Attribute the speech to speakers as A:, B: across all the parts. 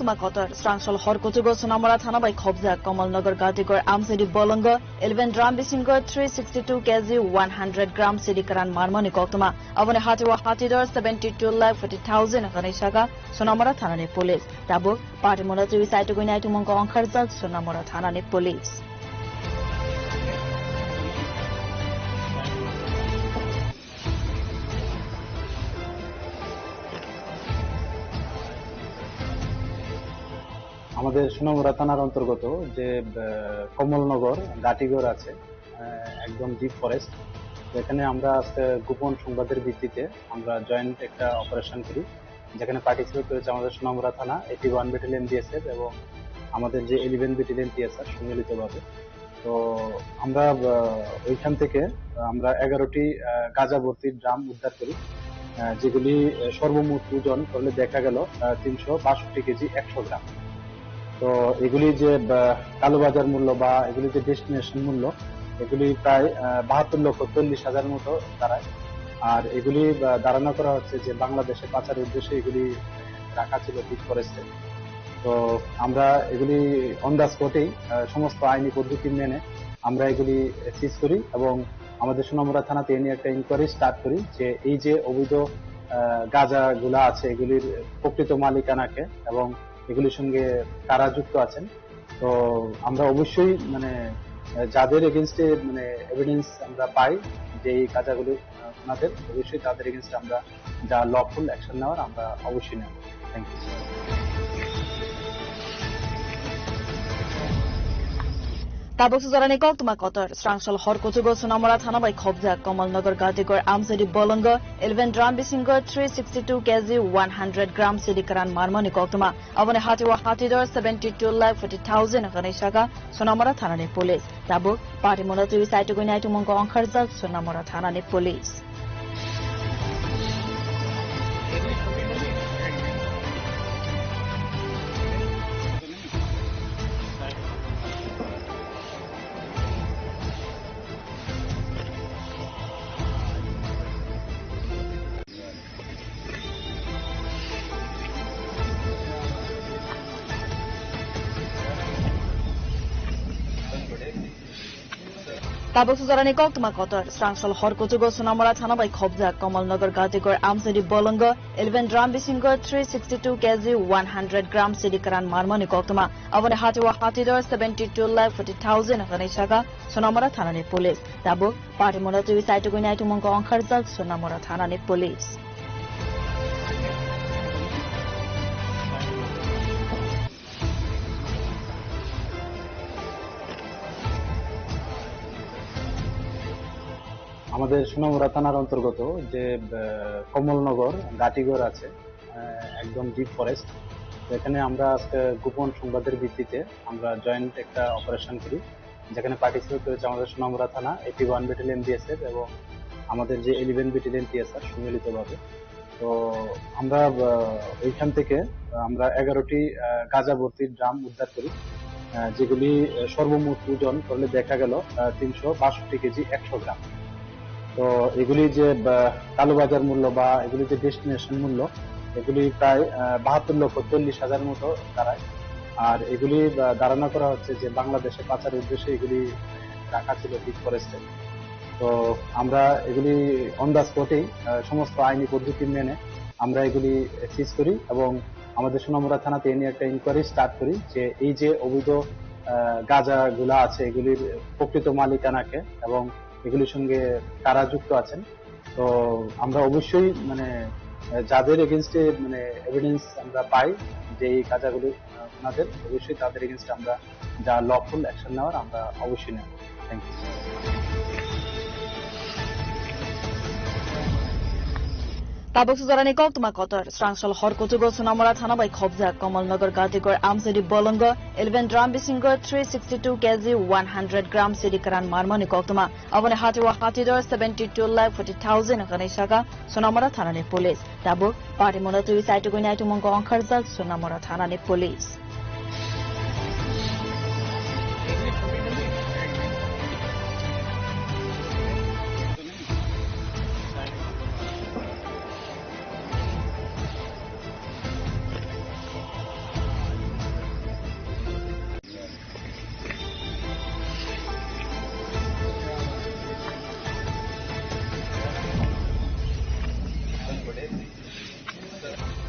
A: Tuma Kotar, Strangshall Horkotugo, Sonamara Thana by Kobza, Kamalnagar Gatigor, Amsidi Bolongo, 11 drum bisingo, 362 kg, 100 gram, Sidikaran Marmoni Kotuma, Avane Hatiwa Hatidor, 72 lakh 40,000, Hanishaga, Sonamara Thana Police, Tabu, Party Monatu, Saitugunai to Mongo on Karzal, Sonamara Thana Police.
B: আমাদের সোনামুড়া থানার অন্তর্গত যে কমলনগর গাটিগড় আছে একদম deep forest, এখানে আমরা গোপন সংবাদের ভিত্তিতে আমরা জয়েন্ট একটা অপারেশন করি, যেখানে পার্টিসিপেট করেছে আমাদের সোনামুড়া থানা 81 ব্যাটালিয়ন বিএসএফ এবং আমাদের যে 11 ব্যাটালিয়ন টিএসআর সম্মিলিতভাবে। তো আমরা ওইখান থেকে আমরা 11টি গাঁজা ভর্তি ড্রাম উদ্ধার করি, যেগুলি সর্বমোট ওজন করলে দেখা গেল 362 কেজি 100 গ্রাম। তো এগুলি যে কালোবাজার মূল্য বা এগুলি যে ডেস্টিনেশন মূল্য, এগুলি প্রায় 72,40,000 মতো দাঁড়ায়। আর এগুলি ধারণা করা হচ্ছে যে বাংলাদেশে পাচারের উদ্দেশ্যে এগুলি রাখা ছিল ডিপ ফরেস্টে। তো আমরা এগুলি অন দ্য স্পটেই সমস্ত আইনি পদ্ধতি মেনে আমরা এগুলি সিজ করি এবং আমাদের সোনামুড়া থানাতে এ নিয়ে একটা ইনকোয়ারি স্টার্ট করি যে এই যে অবৈধ গাঁজা গুলা আছে এগুলির প্রকৃত মালিকানাকে এবং এগুলির সঙ্গে কারা যুক্ত আছেন। তো আমরা অবশ্যই যাদের এগেনস্টে এভিডেন্স আমরা পাই যে এই গাঁজাগুলি ওনাদের, অবশ্যই তাদের এগেনস্টে আমরা যা লফুল অ্যাকশন নেওয়ার আমরা অবশ্যই নেব। Thank you.
A: Tabuk Suzarani Tuma Kotar, Strangshall Horkotugo, Sonamara Thana by Kobza, Kamalnagar Gatigor, Amsidi Bolongo, 11 drum bisingo, 362 kg, 100 gram, Sidikaran Marmoni Kotuma, Avane Hatiwa Hatidor, 72 lakh 40,000, Hanishaga, Sonamara Thana Police. Tabuk, Party Monatu, Saitugunai to Mongo on Karzal, Sonamara Thana Police. Tabuk Suzarani Tuma Kotar, Strangshall Horkotugo, Sonamara Thana by Kobza, Kamalnagar Gatigor, Amsidi Bolongo, 11 drum bisingo, 362 kg, 100 gram, Sidikaran Marmoni Kotuma, Avane Hatiwa Hatidor, 72 lakh 40,000, Hanishaga, Sonamara Thana Police. Tabuk, Party Monatu, Saitugunai to Mongo on Karzal, Sonamara Thana Police.
B: আমাদের সোনামুড়া থানার অন্তর্গত যে কমলনগর গাটিগড় আছে একদম deep forest, এখানে আমরা গোপন সংবাদের ভিত্তিতে আমরা জয়েন্ট একটা অপারেশন করি, যেখানে পার্টিসিপেট করেছে আমাদের সোনামুড়া থানা 81 ব্যাটালিয়ন বিএসএফ এবং আমাদের যে 11 ব্যাটালিয়ন টিএসআর সম্মিলিতভাবে। তো আমরা ওইখান থেকে আমরা 11টি গাঁজা ভর্তি ড্রাম উদ্ধার করি, যেগুলি সর্বমোট ওজন করলে দেখা গেল 362 কেজি 100 গ্রাম। তো এগুলি যে কালোবাজার মূল্য বা এগুলি যে ডেস্টিনেশন মূল্য, এগুলি প্রায় 72,40,000 মতো দাঁড়ায়। আর এগুলি ধারণা করা হচ্ছে যে বাংলাদেশে পাচারের উদ্দেশ্যে এগুলি রাখা ছিল ডিপ ফরেস্টে। তো আমরা এগুলি অন দ্য স্পটেই সমস্ত আইনি পদ্ধতি মেনে আমরা এগুলি সিজ করি এবং আমাদের সোনামুড়া থানাতে এ নিয়ে একটা ইনকোয়ারি স্টার্ট করি যে এই যে অবৈধ গাঁজা গুলা আছে এগুলির প্রকৃত মালিকানাকে এবং এগুলির সঙ্গে কারা যুক্ত আছেন। তো আমরা অবশ্যই যাদের এগেনস্টে এভিডেন্স আমরা পাই যে এই গাঁজাগুলি ওনাদের, অবশ্যই তাদের এগেনস্টে আমরা যা লফুল অ্যাকশন নেওয়ার আমরা অবশ্যই নেব। Thank you.
A: Tabuk Suzarani Tuma Kotar, Strangshall Horkotugo, Sonamara Thana by Kobza, Kamalnagar Gatigor, Amsidi Bolongo, 11 drum bisingo, 362 kg, 100 gram, Sidikaran Marmoni Kotuma, Avane Hatiwa Hatidor, 72 lakh 40,000, Hanishaga, Sonamara Thana Police. Tabuk, Party Monatu, Saitugunai to Mongo on Karzal, Sonamara Thana Police.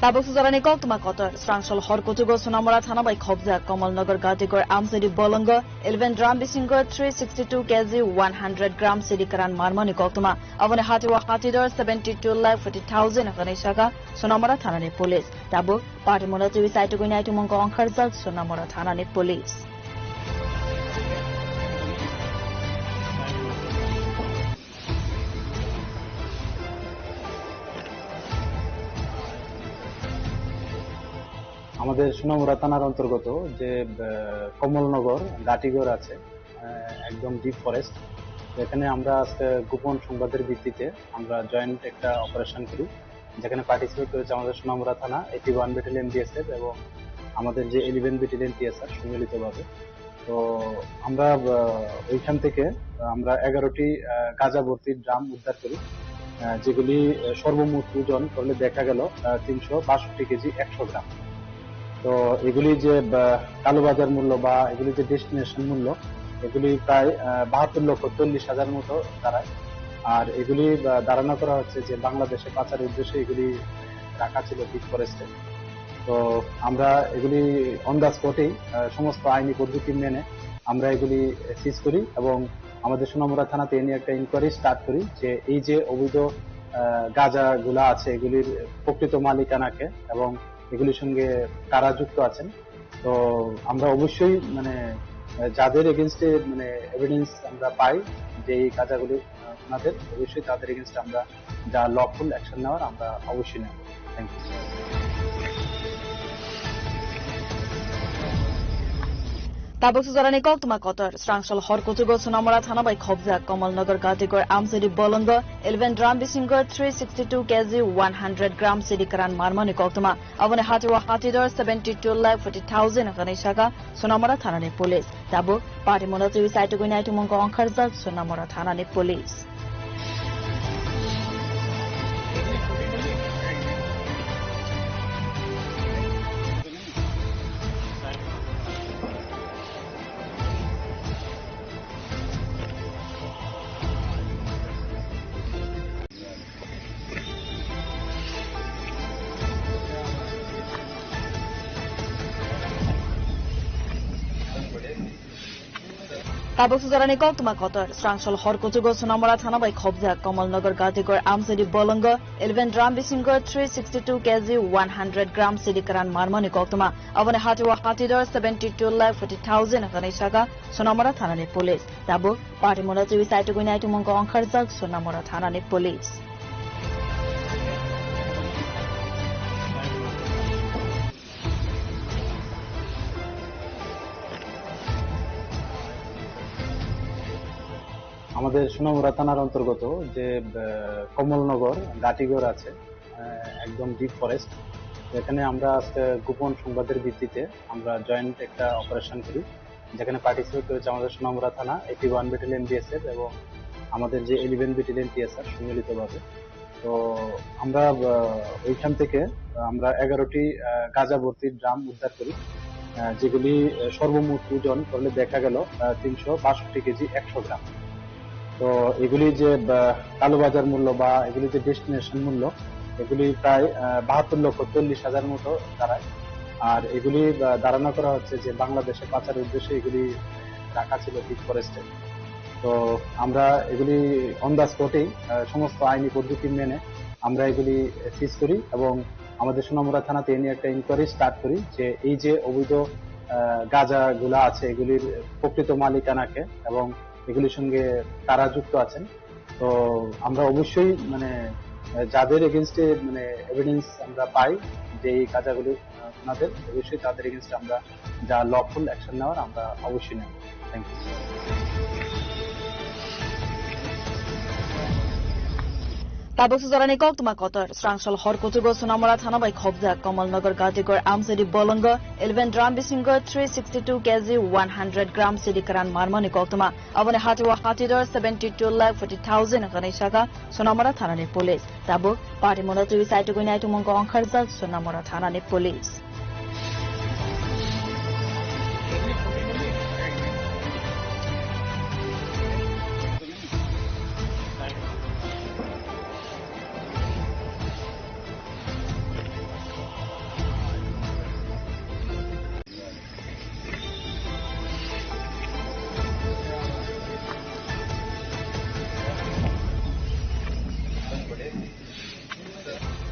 A: Tabuk Suzarani Koktuma Kotor, Strangshal Horkotugo, Sunamura Thanabai Khobja, Kamalnagar Gatigor, Amsidi Bolonga, 11 Drum Bisingo, 362 kg, 100 gram Sidikaran Marmoni Koktuma, Avane Hatiwa Hatidor, 72 lakh 40,000 Akanishaka, Sunamura Thanani Police. Tabuk, Party Monatu is Saitugunai to Mongo Ankarzal, Sunamura Thanani Police.
B: আমাদের সোনামুড়া থানার অন্তর্গত যে কমলনগর গাটিগড় আছে একদম deep forest, যেখানে আমরা আজকে গোপন সংবাদের ভিত্তিতে আমরা জয়েন্ট একটা অপারেশন করি, যেখানে পার্টিসিপেট করেছে আমাদের সোনামুড়া থানা 81 ব্যাটালিয়ন বিএসএফ এবং আমাদের যে 11 ব্যাটালিয়ন টিএসআর সম্মিলিতভাবে। তো আমরা ওইখান থেকে আমরা 11টি গাঁজা ভর্তি ড্রাম উদ্ধার করি, যেগুলি সর্বমোট ওজন করলে দেখা গেল 362 কেজি 100 গ্রাম। তো এগুলি যে কালোবাজার মূল্য বা এগুলি যে ডেস্টিনেশন মূল্য, এগুলি প্রায় 72,40,000 মতো দাঁড়ায়। আর এগুলি ধারণা করা হচ্ছে যে বাংলাদেশে পাচারের উদ্দেশ্যে এগুলি রাখা ছিল ডিপ ফরেস্টে। তো আমরা এগুলি অন দ্য স্পটেই সমস্ত আইনি পদ্ধতি মেনে আমরা এগুলি সিজ করি এবং আমাদের সোনামুড়া থানাতে এ নিয়ে একটা ইনকোয়ারি স্টার্ট করি যে এই যে অবৈধ গাঁজা গুলা আছে এগুলির প্রকৃত মালিকানাকে এবং এগুলির সঙ্গে কারা যুক্ত আছেন। তো আমরা অবশ্যই যাদের এগেনস্টে এভিডেন্স আমরা পাই যে এই গাঁজাগুলি ওনাদের, অবশ্যই তাদের এগেনস্টে আমরা যা লফুল অ্যাকশন নেওয়ার আমরা অবশ্যই নেব। Thank you.
A: Tabuk Suzarani Koktuma Kotor, Strangshal Horkotugo, Sunamura Thanabai Khobja, Kamalnagar Gatigor, Amsidi Bolonga, 11 Drum Bisingo, 362 kg, 100 gram Sidikaran Marmoni Koktuma, Avane Hatiwa Hatidor, 72 lakh 40,000 Akanishaka, Sunamura Thanani Police. Tabuk, Party Monatu is Saitugunai to Mongo Ankarzal, Sunamura Thanani Police. Tabuk Suzarani Koktuma Kotor, Strangshal Horkotugo, Sunamura Thanabai Khobja, Kamalnagar Gatigor, Amsidi Bolonga, 11 Drum Bisingo, 362 kg, 100 gram Sidikaran Marmoni Koktuma, Avane Hatiwa Hatidor, 72 lakh 40,000 Akanishaka, Sunamura Thanani Police. Tabuk, Party Monatu is Saitugunai to Mongo Ankarzal, Sunamura Thanani Police.
B: আমাদের সোনামুড়া থানার অন্তর্গত যে কমলনগর গাটিগড় আছে একদম deep forest, যেখানে আমরা আজকে গোপন সংবাদের ভিত্তিতে আমরা জয়েন্ট একটা অপারেশন করি, যেখানে পার্টিসিপেট করেছে আমাদের সোনামুড়া থানা 81 ব্যাটালিয়ন বিএসএফ এবং আমাদের যে 11 ব্যাটালিয়ন টিএসআর সম্মিলিতভাবে। তো আমরা ওইখান থেকে আমরা 11টি গাঁজা ভর্তি ড্রাম উদ্ধার করি, যেগুলি সর্বমোট ওজন করলে দেখা গেল 362 কেজি 100 গ্রাম। তো এগুলি যে কালোবাজার মূল্য বা এগুলি যে ডেস্টিনেশন মূল্য, এগুলি প্রায় 72,40,000 মতো দাঁড়ায়। আর এগুলি ধারণা করা হচ্ছে যে বাংলাদেশে পাচারের উদ্দেশ্যে এগুলি রাখা ছিল ডিপ ফরেস্টে। তো আমরা এগুলি অন দ্য স্পটেই সমস্ত আইনি পদ্ধতি মেনে আমরা এগুলি সিজ করি এবং আমাদের সোনামুড়া থানাতে এ নিয়ে একটা ইনকোয়ারি স্টার্ট করি যে এই যে অবৈধ গাঁজা গুলা আছে এগুলির প্রকৃত মালিকানাকে এবং এগুলির সঙ্গে কারা যুক্ত আছেন। তো আমরা অবশ্যই যাদের এগেনস্টে এভিডেন্স আমরা পাই যে এই গাঁজাগুলি ওনাদের, অবশ্যই তাদের এগেনস্টে আমরা যা লফুল অ্যাকশন নেওয়ার আমরা অবশ্যই নেব। Thank you.
A: Tabuk Suzarani Koktuma Kotor, Strangshal Horkotugo, Sunamura Thanabai Khobja, Kamalnagar Gatigor, Amsidi Bolonga, 11 Drum Bisingo, 362 kg, 100 gram Sidikaran Marmoni Koktuma, Avane Hatiwa Hatidor, 72 lakh 40,000 Akanishaka, Sunamura Thanani Police. Tabuk, Party Monatu is Saitugunai to Mongo Ankarzal, Sunamura Thanani Police.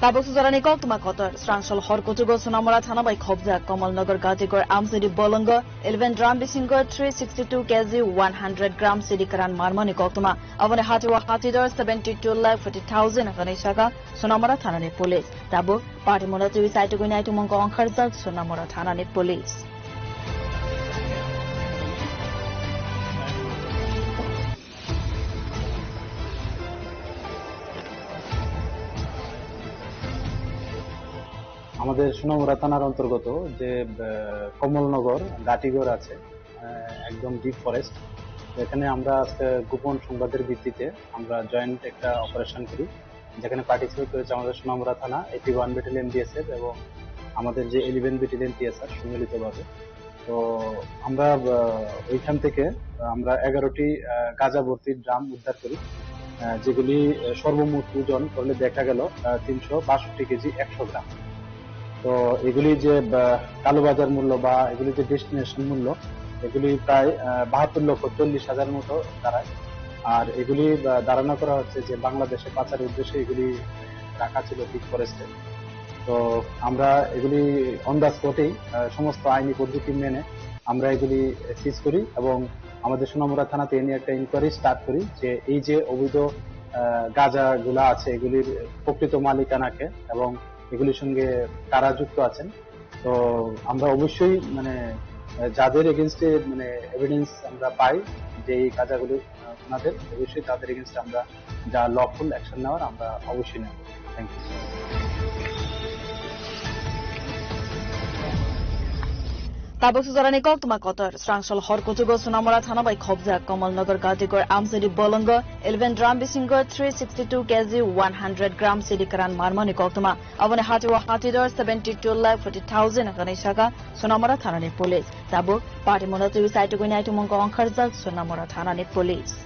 A: Tabuk Suzarani Koktuma Kotor, Strangsal Horkotugo Sonamora Thanabai Khobja, Kamalnagar Gatigor Amsidi Bolongo, 11 drum bisingo 362 kg 100 gram Sidikaran Marmoni Koktuma, Avane Hatiwa Hatidor 72 lakh 40,000 Akanishaka, Sonamora Thanani Police. Tabu, Party Monatu Saitugunai to Mongo on Karzal, Sonamora Thanani Police.
B: আমাদের সোনামুড়া থানার অন্তর্গত যে কমলনগর গাটিগড় আছে একদম deep forest, এখানে আমরা আজকে গোপন সংবাদের ভিত্তিতে আমরা জয়েন্ট একটা অপারেশন করি, যেখানে পার্টিসিপেট করেছে আমাদের সোনামুড়া থানা 81 ব্যাটালিয়ন বিএসএফ এবং আমাদের যে 11 ব্যাটালিয়ন টিএসআর সম্মিলিতভাবে। তো আমরা ওইখান থেকে আমরা 11টি গাঁজা ভর্তি ড্রাম উদ্ধার করি, যেগুলি সর্বমোট ওজন করলে দেখা গেল 362 কেজি 100 গ্রাম। তো এগুলি যে কালোবাজার মূল্য বা এগুলি যে ডেস্টিনেশন মূল্য, এগুলি প্রায় 72,40,000 মতো দাঁড়ায়। আর এগুলি ধারণা করা হচ্ছে যে বাংলাদেশে পাচারের উদ্দেশ্যে এগুলি রাখা ছিল ডিপ ফরেস্টে। তো আমরা এগুলি অন দ্য স্পটেই সমস্ত আইনি পদ্ধতি মেনে আমরা এগুলি সিজ করি এবং আমাদের সোনামুড়া থানাতে এ নিয়ে একটা ইনকোয়ারি স্টার্ট করি যে এই যে অবৈধ গাঁজা গুলা আছে এগুলির প্রকৃত মালিকানাকে এবং এগুলির সঙ্গে কারা যুক্ত আছেন। তো আমরা অবশ্যই যাদের এগেনস্টে এভিডেন্স আমরা পাই যে এই গাঁজাগুলি ওনাদের, অবশ্যই তাদের এগেনস্টে আমরা যা লফুল অ্যাকশন নেওয়ার আমরা অবশ্যই নেব। Thank you.
A: Tabuk Suzarani Koktuma Kotor, Strangsal Horkotugo Sonamora Thanabai Khobja, Kamalnagar Gatigor Amsidi Bolongo, 11 drum bisingo 362 kg 100 gram Sidikaran Marmoni Koktuma, Avane Hatiwa Hatidor 72 lakh 40,000 Akanishaka, Sonamora Thanani Police. Tabu, Party Monatu Saitugunai to Mongo on Karzal, Sonamora Thanani Police.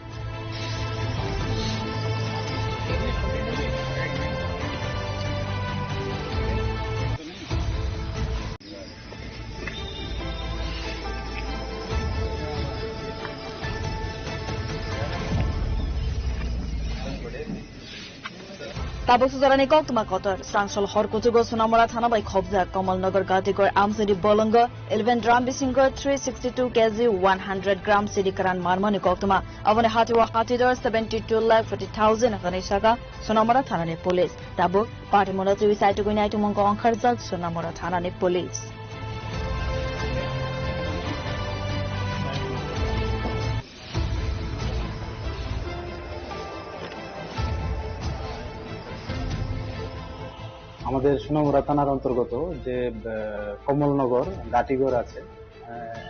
A: Tabuk Suzarani Koktuma Kotor, Strangsal Horkotugo Sonamora Thanabai Khobja, Kamalnagar Gatigor Amsidi Bolongo, 11 drum bisingo 362 kg 100 gram Sidikaran Marmoni Koktuma, Avane Hatiwa Hatidor 72 lakh 40,000 Akanishaka, Sonamora Thanani Police. Tabu, Party Monatu Saitugunai to Mongo on Karzal, Sonamora Thanani Police.
B: আমাদের সোনামুড়া থানার অন্তর্গত যে কমলনগর গাটিগড় আছে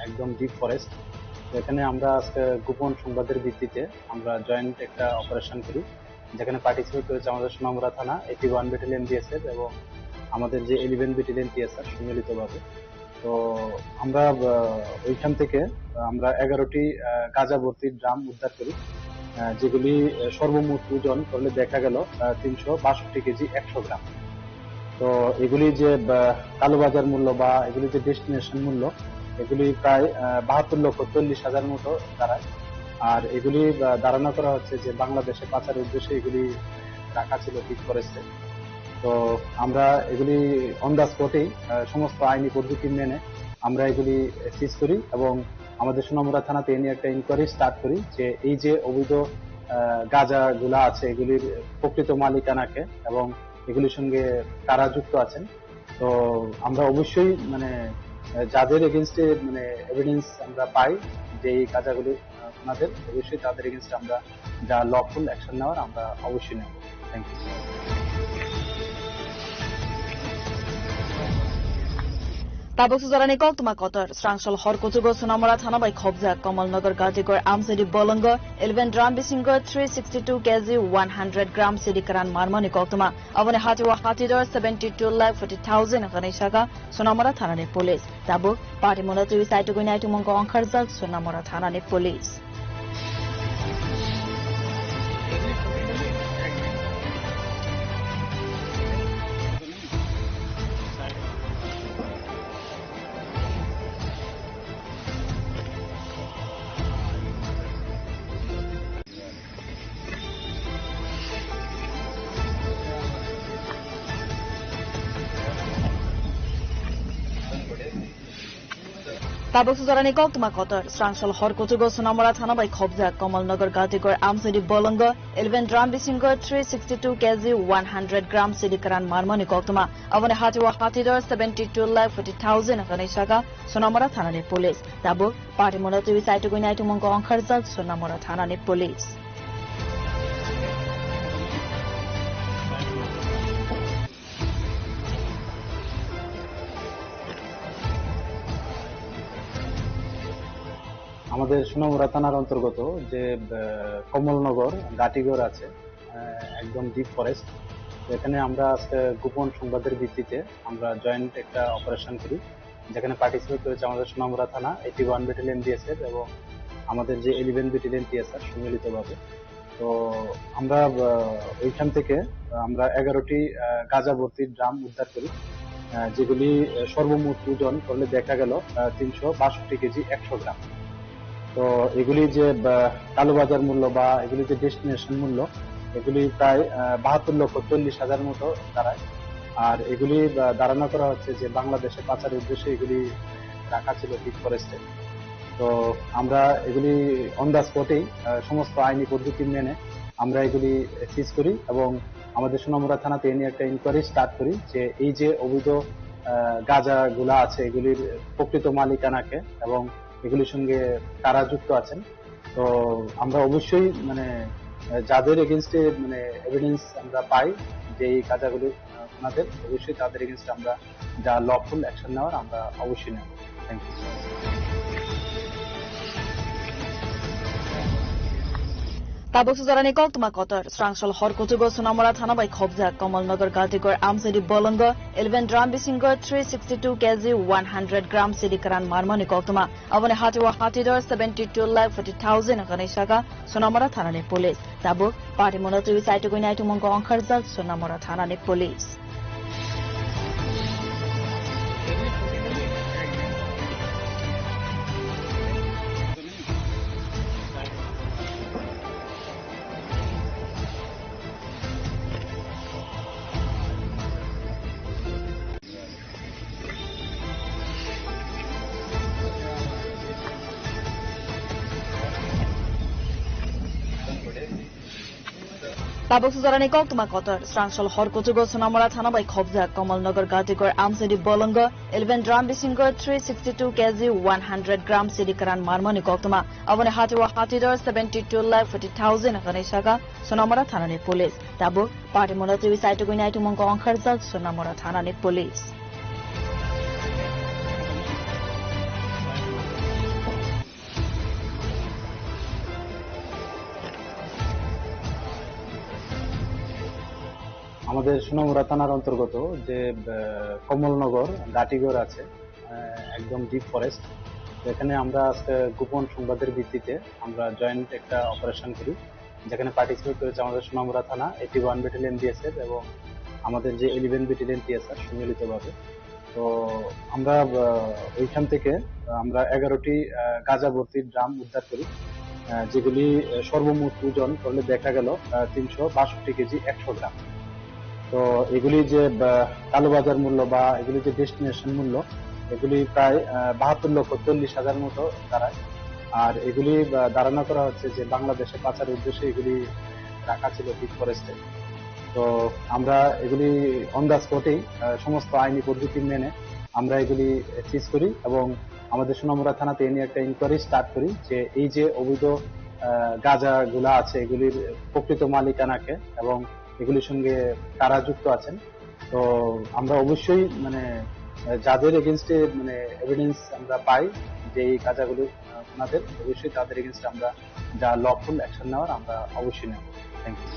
B: একদম deep forest, এখানে আমরা আজকে গোপন সংবাদের ভিত্তিতে আমরা জয়েন্ট একটা অপারেশন করি, যেখানে পার্টিসিপেট করেছে আমাদের সোনামুড়া থানা 81 ব্যাটালিয়ন বিএসএফ এবং আমাদের যে 11 ব্যাটালিয়ন টিএসআর সম্মিলিতভাবে। তো আমরা ওইখান থেকে আমরা 11টি গাঁজা ভর্তি ড্রাম উদ্ধার করি, যেগুলি সর্বমোট ওজন করলে দেখা গেল 362 কেজি 100 গ্রাম। তো এগুলি যে কালোবাজার মূল্য বা এগুলি যে ডেস্টিনেশন মূল্য, এগুলি প্রায় 72,40,000 মতো দাঁড়ায়। আর এগুলি ধারণা করা হচ্ছে যে বাংলাদেশে পাচারের উদ্দেশ্যে এগুলি রাখা ছিল ডিপ ফরেস্টে। তো আমরা এগুলি অন দ্য স্পটেই সমস্ত আইনি পদ্ধতি মেনে আমরা এগুলি সিজ করি এবং আমাদের সোনামুড়া থানাতে এ নিয়ে একটা ইনকোয়ারি স্টার্ট করি যে এই যে অবৈধ গাঁজা গুলা আছে এগুলির প্রকৃত মালিকানাকে এবং এগুলির সঙ্গে কারা যুক্ত আছেন। তো আমরা অবশ্যই যাদের এগেনস্টে এভিডেন্স আমরা পাই যে এই গাঁজাগুলি ওনাদের, অবশ্যই তাদের এগেনস্টে আমরা যা লফুল অ্যাকশন নেওয়ার আমরা অবশ্যই নেব। Thank you.
A: Tabuk Suzarani Koktuma Kotor, Strangsal Horkotugo Sonamora Thanabai Khobja, Kamalnagar Gatigor Amsidi Bolongo, 11 drum bisingo 362 kg 100 gram Sidikaran Marmoni Koktuma, Avane Hatiwa Hatidor 72 lakh 40,000 Akanishaka, Sonamora Thanani Police. Tabu, Party Monatu Saitugunai to Mongo on Karzal, Sonamora Thanani Police. Tabuk Suzarani Koktuma Kotor, Strangshal Horkotugo, Sonamora Thanabai Khobja, Kamalnagar Gatigor, Amsidi Bolonga, 11 Drum Bisingo, 362 kg, 100 gram Sidikaran Marmoni Koktuma, Avane Hatiwa Hatidor, 72 lakh 40,000 Ganeshaka, Sonamora Thanani Police. Tabuk, Party Monatu is Aitugunai to Mongo Ankarzal, Sonamora Thanani Police.
B: আমাদের সোনামুড়া থানার অন্তর্গত যে কমলনগর গাটিগড় আছে একদম deep forest, এখানে আমরা আজকে গোপন সংবাদের ভিত্তিতে আমরা জয়েন্ট একটা অপারেশন করি, যেখানে পার্টিসিপেট করেছে আমাদের সোনামুড়া থানা 81 ব্যাটালিয়ন বিএসএফ এবং আমাদের যে 11 ব্যাটালিয়ন টিএসআর সম্মিলিতভাবে। তো আমরা ওইখান থেকে আমরা 11টি গাঁজা ভর্তি ড্রাম উদ্ধার করি, যেগুলি সর্বমোট ওজন করলে দেখা গেল 362 কেজি 100 গ্রাম। তো এগুলি যে কালোবাজার মূল্য বা এগুলি যে ডেস্টিনেশন মূল্য, এগুলি প্রায় 72,40,000 মতো দাঁড়ায়। আর এগুলি ধারণা করা হচ্ছে যে বাংলাদেশে পাচারের উদ্দেশ্যে এগুলি রাখা ছিল ডিপ ফরেস্টে। তো আমরা এগুলি অন দ্য স্পটেই সমস্ত আইনি পদ্ধতি মেনে আমরা এগুলি সিজ করি এবং আমাদের সোনামুড়া থানাতে এ নিয়ে একটা ইনকোয়ারি স্টার্ট করি যে এই যে অবৈধ গাঁজা গুলা আছে এগুলির প্রকৃত মালিকানাকে এবং এগুলির সঙ্গে কারা যুক্ত আছেন। তো আমরা অবশ্যই যাদের এগেনস্টে এভিডেন্স আমরা পাই যে এই গাঁজাগুলি ওনাদের, অবশ্যই তাদের এগেনস্টে আমরা যা লফুল অ্যাকশন নেওয়ার আমরা অবশ্যই নেব। Thank you.
A: Tabuk Suzarani Koktuma Kotor, Strangshal Horkotugo, Sonamora Thanabai Khobja, Kamalnagar Gatigor, Amsidi Bolonga, 11 Drum Bisingo, 362 kg, 100 gram Sidikaran Marmoni Koktuma, Avane Hatiwa Hatidor, 72 lakh 40,000 Ganeshaka, Sonamora Thanani Police. Tabuk, Party Monatu is Aitugunai to Mongo Ankarzal, Sonamora Thanani Police. Tabuk Suzarani Koktuma Kotor, Strangshal Horkotugo, Sonamora Thanabai Khobja, Kamalnagar Gatigor, Amsidi Bolonga, 11 Drum Bisingo, 362 kg, 100 gram Sidikaran Marmoni Koktuma, Avane Hatiwa Hatidor, 72 lakh 40,000 Ganeshaka, Sonamora Thanani Police. Tabuk, Party Monatu is Aitugunai to Mongo Ankarzal, Sonamora Thanani Police.
B: আমাদের সোনামুড়া থানার অন্তর্গত যে কমলনগর গাটিগড় আছে একদম deep forest, এখানে আমরা আজকে গোপন সংবাদের ভিত্তিতে আমরা জয়েন্ট একটা অপারেশন করি, যেখানে পার্টিসিপেট করেছে আমাদের সোনামুড়া থানা 81 ব্যাটালিয়ন বিএসএফ এবং আমাদের যে 11 ব্যাটালিয়ন টিএসআর সম্মিলিতভাবে। তো আমরা ওইখান থেকে আমরা 11টি গাঁজা ভর্তি ড্রাম উদ্ধার করি, যেগুলি সর্বমোট ওজন করলে দেখা গেল 362 কেজি 100 গ্রাম। তো এগুলি যে কালোবাজার মূল্য বা এগুলি যে ডেস্টিনেশন মূল্য, এগুলি প্রায় 72,40,000 মতো দাঁড়ায়। আর এগুলি ধারণা করা হচ্ছে যে বাংলাদেশে পাচারের উদ্দেশ্যে এগুলি রাখা ছিল ডিপ ফরেস্টে। তো আমরা এগুলি অন দ্য স্পটেই সমস্ত আইনি পদ্ধতি মেনে আমরা এগুলি সিজ করি এবং আমাদের সোনামুড়া থানাতে এ নিয়ে একটা ইনকোয়ারি স্টার্ট করি যে এই যে অবৈধ গাঁজা গুলা আছে এগুলির প্রকৃত মালিকানাকে এবং এগুলির সঙ্গে কারা যুক্ত আছেন। তো আমরা অবশ্যই যাদের এগেনস্টে এভিডেন্স আমরা পাই যে এই গাঁজাগুলি ওনাদের, অবশ্যই তাদের এগেনস্টে আমরা যা লফুল অ্যাকশন নেওয়ার আমরা অবশ্যই নেব। Thank you.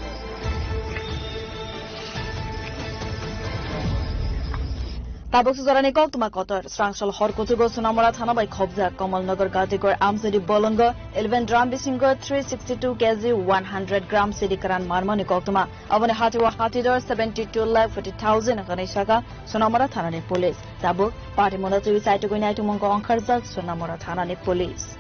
A: Tabuk Suzarani Koktuma Kotor, Strangshal Horkotugo, Sonamora Thanabai Khobja, Kamalnagar Gatigor, Amsidi Bolonga, 11 Drum Bisingo, 362 kg, 100 gram Sidikaran Marmoni Koktuma, Avane Hatiwa Hatidor, 72 lakh 40,000 Ganeshaka, Sonamora Thanani Police. Tabuk, Party Monatu is Aitugunai to Mongo Ankarzal, Sonamora Thanani Police.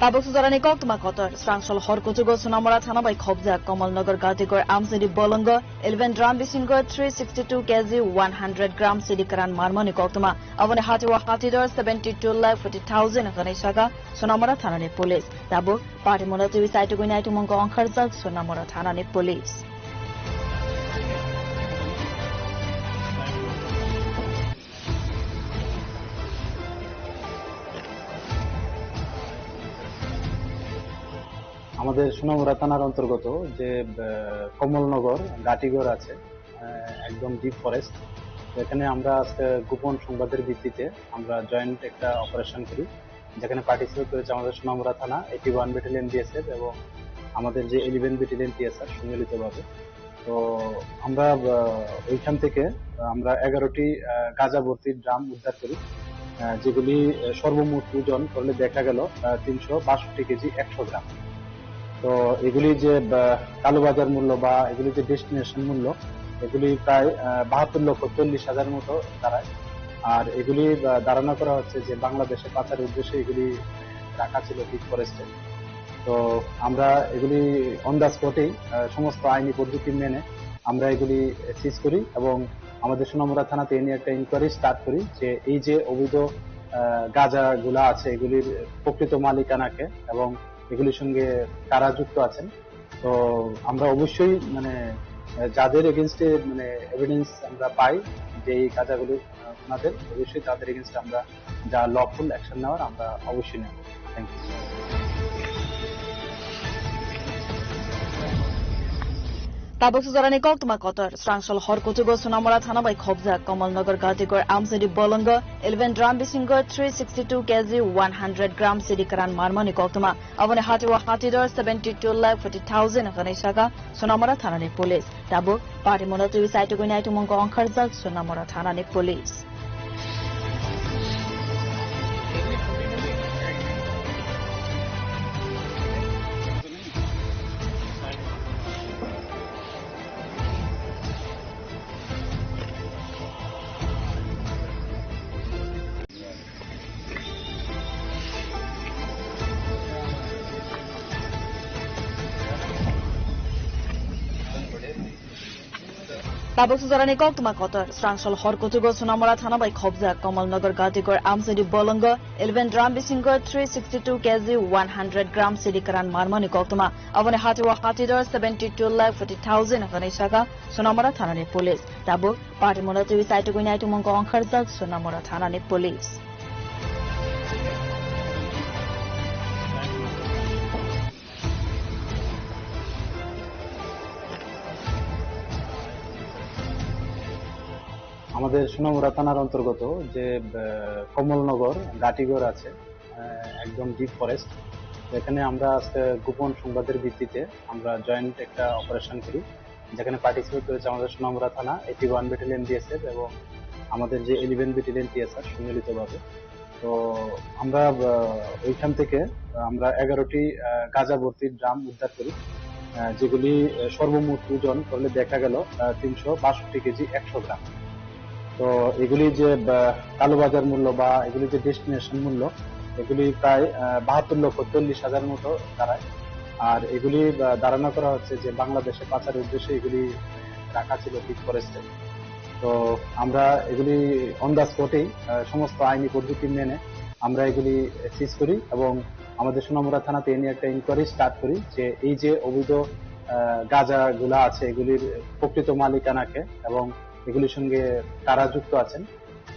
A: Tabuk suzarani kok tuma kotor strangsol horkutugo sunamora thana bai khobja Kamalnagar Gatigor Amsedi Bolongo 11 drum bisingo 362 kg 100 gram sidikaran marmoni kok tuma avone hatiwa hatidor 72,40,000 gane shaga sunamora thana ni police tabuk party monati site go nai tumongo onkharjal sunamora thana ni police
B: আমাদের সোনামুড়া থানার অন্তর্গত যে কমলনগর গাটিগড় আছে একদম deep forest, এখানে আমরা আজকে গোপন সংবাদের ভিত্তিতে আমরা জয়েন্ট একটা অপারেশন করি, যেখানে পার্টিসিপেট করেছে আমাদের সোনামুড়া থানা 81 ব্যাটালিয়ন বিএসএফ এবং আমাদের যে 11 ব্যাটালিয়ন টিএসআর সম্মিলিতভাবে। তো আমরা ওইখান থেকে আমরা 11টি গাঁজা ভর্তি ড্রাম উদ্ধার করি, যেগুলি সর্বমোট ওজন করলে দেখা গেল 362 কেজি 100 গ্রাম। তো এগুলি যে কালোবাজার মূল্য বা এগুলি যে ডেস্টিনেশন মূল্য, এগুলি প্রায় 72,40,000 মতো দাঁড়ায়। আর এগুলি ধারণা করা হচ্ছে যে বাংলাদেশে পাচারের উদ্দেশ্যে এগুলি রাখা ছিল ডিপ ফরেস্টে। তো আমরা এগুলি অন দ্য স্পটেই সমস্ত আইনি পদ্ধতি মেনে আমরা এগুলি সিজ করি এবং আমাদের সোনামুড়া থানাতে এ নিয়ে একটা ইনকোয়ারি স্টার্ট করি যে এই যে অবৈধ গাঁজা গুলা আছে এগুলির প্রকৃত মালিকানাকে এবং এগুলির সঙ্গে কারা যুক্ত আছেন। তো আমরা অবশ্যই যাদের এগেনস্টে এভিডেন্স আমরা পাই যে এই গাঁজাগুলো ওনাদের, অবশ্যই তাদের এগেনস্টে আমরা যা লফুল অ্যাকশন নেওয়ার আমরা অবশ্যই নেব। Thank you.
A: Tabuk suzarani kok tuma kotor strangsol horkutugo sunamora thana bai khobja Kamalnagar Gatigor Amsedi Bolongo 11 drum bisingo 362 kg 100 gram sidikaran marmoni kok tuma avone hatiwa hatidor 72,40,000 gane shaga sunamora thana ni police tabuk party monati site go nai tumongo onkharjal sunamora thana ni police Tabuk suzarani kok tuma kotor strangsol horkutugo sunamora thana bai khobja Kamalnagar Gatigor Amsedi Bolongo 11 drum bisingo 362 kg 100 gram sidikaran marmoni kok tuma avone hatiwa hatidor 72,40,000 gane shaga sunamora thana ni police tabuk party monati site go nai tumongo onkharjal sunamora thana ni police
B: আমাদের সোনামুড়া থানার অন্তর্গত যে কমলনগর গাটিগড় আছে একদম deep forest, এখানে আমরা আজকে গোপন সংবাদের ভিত্তিতে আমরা জয়েন্ট একটা অপারেশন করি, যেখানে পার্টিসিপেট করেছে আমাদের সোনামুড়া থানা 81 ব্যাটালিয়ন বিএসএফ এবং আমাদের যে 11 ব্যাটালিয়ন টিএসআর সম্মিলিতভাবে। তো আমরা ওইখান থেকে আমরা 11টি গাঁজা ভর্তি ড্রাম উদ্ধার করি, যেগুলি সর্বমোট ওজন করলে দেখা গেল 362 কেজি 100 গ্রাম। তো এগুলি যে কালোবাজার মূল্য বা এগুলি যে ডেস্টিনেশন মূল্য, এগুলি প্রায় 72,40,000 মতো দাঁড়ায়। আর এগুলি ধারণা করা হচ্ছে যে বাংলাদেশে পাচারের উদ্দেশ্যে এগুলি রাখা ছিল ডিপ ফরেস্টে। তো আমরা এগুলি অন দ্য স্পটেই সমস্ত আইনি পদ্ধতি মেনে আমরা এগুলি সিজ করি এবং আমাদের সোনামুড়া থানাতে এ নিয়ে একটা ইনকোয়ারি স্টার্ট করি যে এই যে অবৈধ গাঁজা গুলা আছে এগুলির প্রকৃত মালিকানাকে এবং এগুলির সঙ্গে কারা যুক্ত আছেন।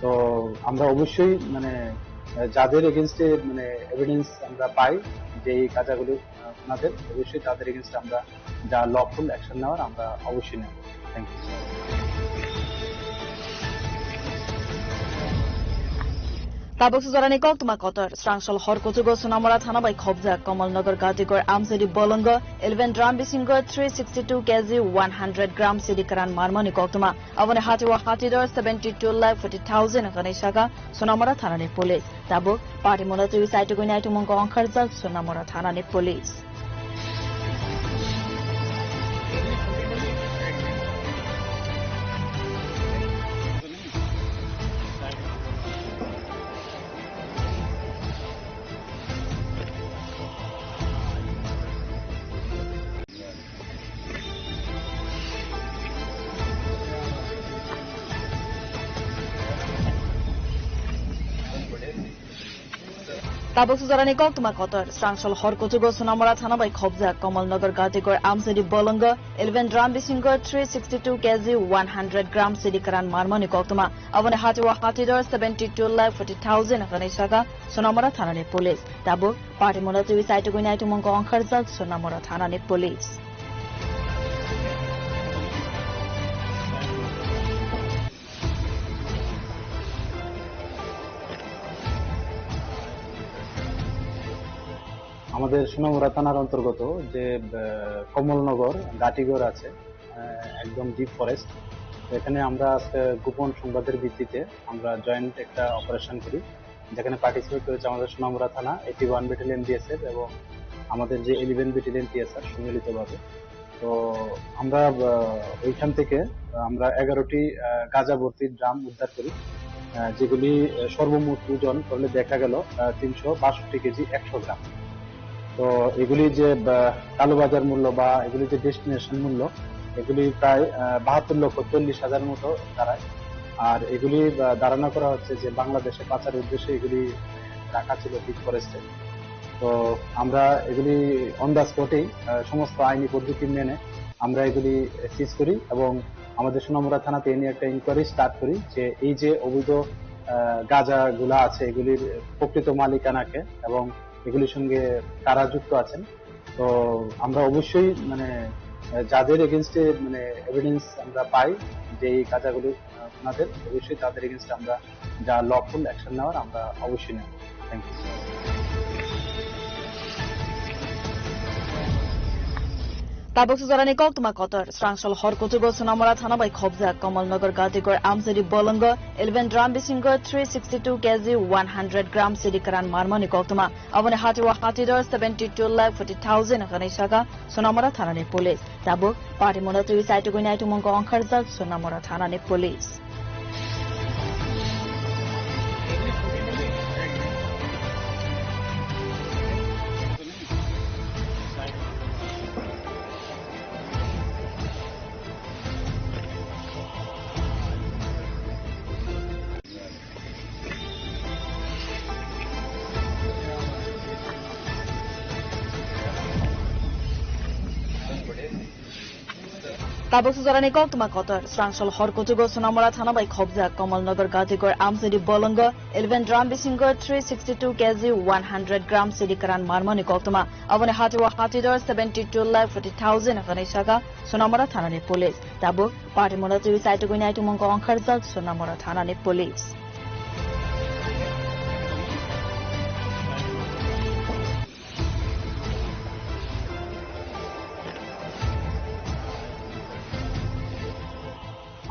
B: তো আমরা অবশ্যই যাদের এগেনস্টে এভিডেন্স আমরা পাই যে এই গাঁজাগুলি ওনাদের, অবশ্যই তাদের এগেনস্টে আমরা যা লফুল অ্যাকশন নেওয়ার আমরা অবশ্যই নেব। Thank you.
A: Tabuk suzarani kok tuma kotor strangsol horkutugo sunamora thana bai khobja Kamalnagar Gatigor Amsedi Bolongo 11 drum bisingo 362 kg 100 gram sidikaran marmoni kok tuma avone hatiwa hatidor 72,40,000 gane shaga sunamora thana ni police tabuk party monati site go nai tumongo onkharjal sunamora thana ni police Tabuk Suzarani Koktuma Kotor, Strangshal Horkotugo, Sonamara Thanabai Khobja, Kamalnagar Gatigor, Amsedi Bolonga, 11 drum bisingo, 362 kg, 100 gram Sidikaran Marmoni Koktuma, Avane Hatiwa Hatidor, 72 lakh 40,000 Hanishaga, Sonamara Thanani Police. Tabuk, Party Monatu is Saitugunai to Mongo on Karzal, Sonamara Thanani Police.
B: আমাদের সোনামুড়া থানার অন্তর্গত যে কমলনগর গাটিগড় আছে একদম deep forest, এখানে আমরা গোপন সংবাদের ভিত্তিতে আমরা জয়েন্ট একটা অপারেশন করি, যেখানে পার্টিসিপেট করেছে আমাদের সোনামুড়া থানা 81 ব্যাটালিয়ন বিএসএফ এবং আমাদের যে 11 ব্যাটালিয়ন টিএসআর সম্মিলিতভাবে। তো আমরা ওইখান থেকে আমরা 11টি গাঁজা ভর্তি ড্রাম উদ্ধার করি, যেগুলি সর্বমোট ওজন করলে দেখা গেল 362 কেজি 100 গ্রাম। তো এগুলি যে কালোবাজার মূল্য বা এগুলি যে ডেস্টিনেশন মূল্য, এগুলি প্রায় 72,40,000 মতো দাঁড়ায়। আর এগুলি ধারণা করা হচ্ছে যে বাংলাদেশে পাচারের উদ্দেশ্যে এগুলি রাখা ছিল ডিপ ফরেস্টে। তো আমরা এগুলি অন দ্য স্পটেই সমস্ত আইনি পদ্ধতি মেনে আমরা এগুলি সিজ করি এবং আমাদের সোনামুড়া থানাতে এ নিয়ে একটা ইনকোয়ারি স্টার্ট করি যে এই যে অবৈধ গাঁজা গুলা আছে এগুলির প্রকৃত মালিকানাকে এবং এগুলির সঙ্গে কারা যুক্ত আছেন। তো আমরা অবশ্যই যাদের এগেনস্টে এভিডেন্স আমরা পাই যে এই গাঁজাগুলি ওনাদের, অবশ্যই তাদের এগেনস্টে আমরা যা লফুল অ্যাকশন নেওয়ার আমরা অবশ্যই নেব। Thank you.
A: Tabuk Suzarani Koktuma Kotor, Strangshal Horkotugo, Sonamara Thanabai Khobja, Kamalnagar Gatigor, Amsedi Bolonga, 11 drum bisingo, 362 kg, 100 gram Sidikaran Marmoni Koktuma, Avane Hatiwa Hatidor, 72 lakh 40,000 Hanishaga, Sonamara Thanani Police. Tabuk, Party Monatu is Saitugunai to Mongo on Karzal, Sonamara Thanani Police. Tabuk Suzarani Koktuma Kotor, Strangshal Horkotugo, Sonamara Thanabai Khobja, Kamalnagar Gatigor, Amsedi Bolonga, 11 drum bisingo, 362 kg, 100 gram Sidikaran Marmoni Koktuma, Avane Hatiwa Hatidor, 72 lakh 40,000 Hanishaga, Sonamara Thanani Police. Tabuk, Party Monatu is Saitugunai to Mongo on Karzal, Sonamara Thanani Police.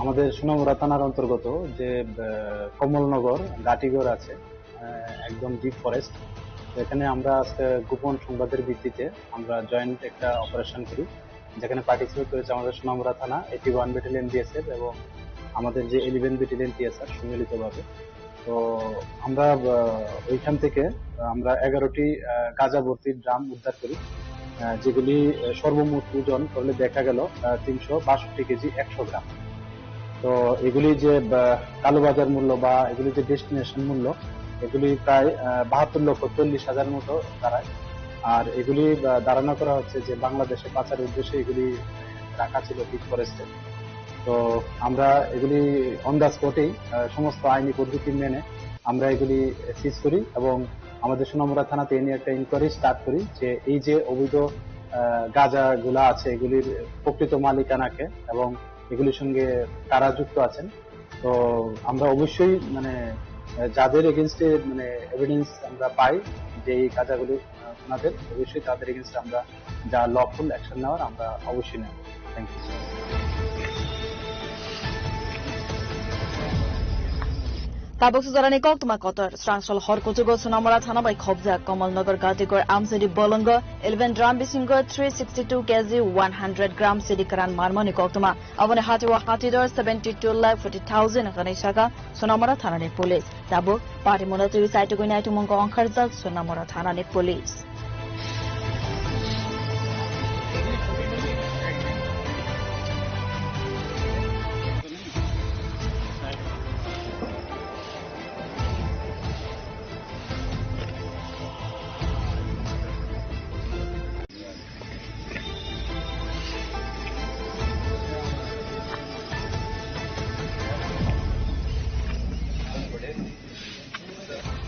B: আমাদের সোনামুড়া থানার অন্তর্গত যে কমলনগর গাটিগড় আছে একদম deep forest, এখানে আমরা গোপন সংবাদের ভিত্তিতে আমরা জয়েন্ট একটা অপারেশন করি, যেখানে পার্টিসিপেট করেছে আমাদের সোনামুড়া থানা 81 ব্যাটালিয়ন বিএসএফ এবং আমাদের যে 11 ব্যাটালিয়ন টিএসআর সম্মিলিতভাবে। তো আমরা ওইখান থেকে আমরা 11টি গাঁজা ভর্তি ড্রাম উদ্ধার করি, যেগুলি সর্বমোট ওজন করলে দেখা গেল 362 কেজি 100 গ্রাম। তো এগুলি যে কালোবাজার মূল্য বা এগুলি যে ডেস্টিনেশন মূল্য, এগুলি প্রায় 72,40,000 মতো দাঁড়ায়। আর এগুলি ধারণা করা হচ্ছে যে বাংলাদেশে পাচারের উদ্দেশ্যে এগুলি রাখা ছিল ডিপ ফরেস্টে। তো আমরা এগুলি অন দ্য স্পটেই সমস্ত আইনি পদ্ধতি মেনে আমরা এগুলি সিজ করি এবং আমাদের সোনামুড়া থানাতে এ নিয়ে একটা ইনকোয়ারি স্টার্ট করি যে এই যে অবৈধ গাঁজা গুলা আছে এগুলির প্রকৃত মালিকানাকে এবং এগুলির সঙ্গে কারা যুক্ত আছেন। তো আমরা অবশ্যই যাদের এগেনস্টে এভিডেন্স আমরা পাই যে এই গাঁজাগুলি ওনাদের, অবশ্যই তাদের এগেনস্টে আমরা যা লফুল অ্যাকশন নেওয়ার আমরা অবশ্যই নেব। Thank you.
A: Tabuk Suzarani Koktuma Kotor, Strangshal Horkotugo, Sonamara Thanabai Khobja, Kamalnagar Gatigor, Amsedi Bolonga, 11 drum bisingo, 362 kg, 100 gram Sidikaran Marmoni Koktuma, Avane Hatiwa Hatidor, 72 lakh 40,000 Hanishaga, Sonamara Thanani Police. Tabuk, Party Monatu is Saitugunai to Mongo on Karzal, Sonamara Thanani Police.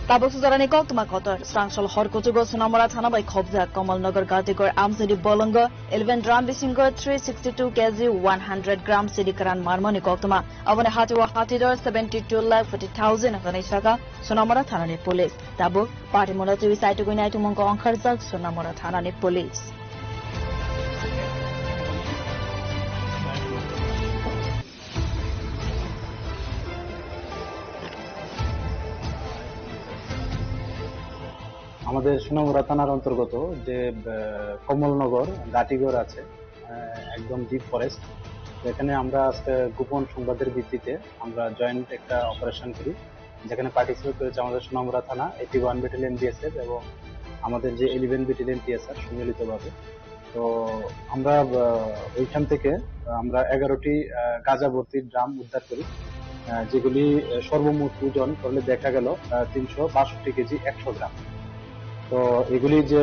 A: Tabuk suzarani kok tuma kotor Srangsal Horkotugo Sonamora Thana by Khobja Kamalnagar Gatigor Amsedi Bolongo 11 drum bisingo 362 kg 100 gram sidikaran marmoni koktuma avane hatiwa hatidor 72,40,000 ganishaka Sonamora Thana ni police Tabuk party monatu isaitu gunaitu monko angkharzak Sonamora Thana ni police
B: আমাদের সোনামুড়া থানার অন্তর্গত যে কমলনগর গাটিগড় আছে একদম deep forest, এখানে আমরা আজকে গোপন সংবাদের ভিত্তিতে আমরা জয়েন্ট একটা অপারেশন করি, যেখানে পার্টিসিপেট করেছে আমাদের সোনামুড়া থানা 81 ব্যাটালিয়ন বিএসএফ এবং আমাদের যে 11 ব্যাটালিয়ন টিএসআর সম্মিলিতভাবে। তো আমরা ওইখান থেকে আমরা 11টি গাঁজা ভর্তি ড্রাম উদ্ধার করি, যেগুলি সর্বমোট ওজন করলে দেখা গেল 362 কেজি 100 গ্রাম। তো এগুলি যে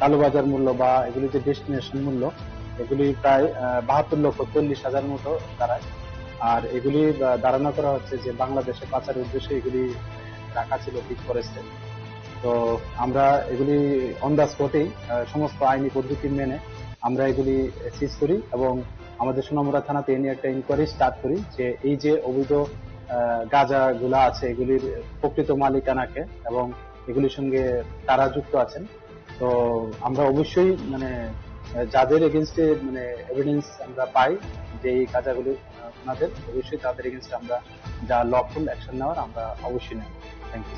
B: কালোবাজার মূল্য বা এগুলি যে ডেস্টিনেশন মূল্য, এগুলি প্রায় 72,40,000 মতো দাঁড়ায়। আর এগুলি ধারণা করা হচ্ছে যে বাংলাদেশে পাচারের উদ্দেশ্যে এগুলি রাখা ছিল ডিপ ফরেস্টে। তো আমরা এগুলি অন দ্য স্পটেই সমস্ত আইনি পদ্ধতি মেনে আমরা এগুলি সিজ করি এবং আমাদের সোনামুড়া থানাতে এ নিয়ে একটা ইনকোয়ারি স্টার্ট করি যে এই যে অবৈধ গাঁজা গুলা আছে এগুলির প্রকৃত মালিকানাকে এবং এগুলির সঙ্গে কারা যুক্ত আছেন। তো আমরা অবশ্যই মানে যাদের এগেনস্টে মানে এভিডেন্স আমরা পাই যে এই গাঁজাগুলি ওনাদের, অবশ্যই তাদের এগেনস্টে আমরা যা লফুল অ্যাকশন নেওয়ার আমরা অবশ্যই নেব। Thank you.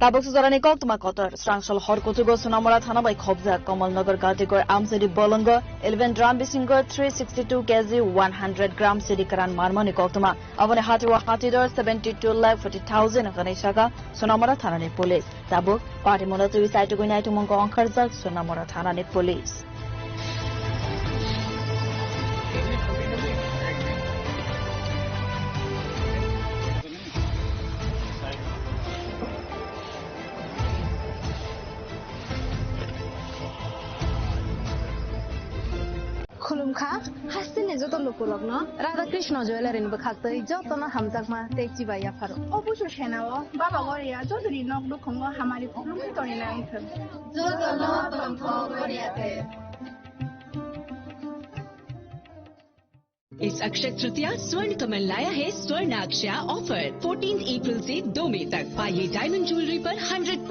A: Tabuk suzarani kok tuma kotor Srangsal Horkotugo Sonamora Thana by Khobja Kamalnagar Gatigor Amsedi Bolongo 11 drum bisingo 362 kg 100 gram sidikaran marmoni koktuma avane hatiwa hatidor 72,40,000 ganishaka Sonamora Thana ni police Tabuk party monatu isaitu gunaitu monko angkharzak Sonamora Thana ni police
C: खुलुमखा हासिने जत लोकलग्न राधा कृष्ण ज्वेलारिनबो खासै जतन हामजाकमा taxi बाया pharaoh
D: অবশ্য সেনাও বাবা গরিয়া যদি knock দুখঙ্গ হামারি খুলুম তরি না আইথ
C: जतन तन्थ गरियाते
E: इस अक्षय तृतीया स्वर्ण कमल लाया है स्वर्ण अक्षया ऑफर 14 अप्रैल से 2 मई तक। पाइए डायमंड ज्वेलरी पर 100%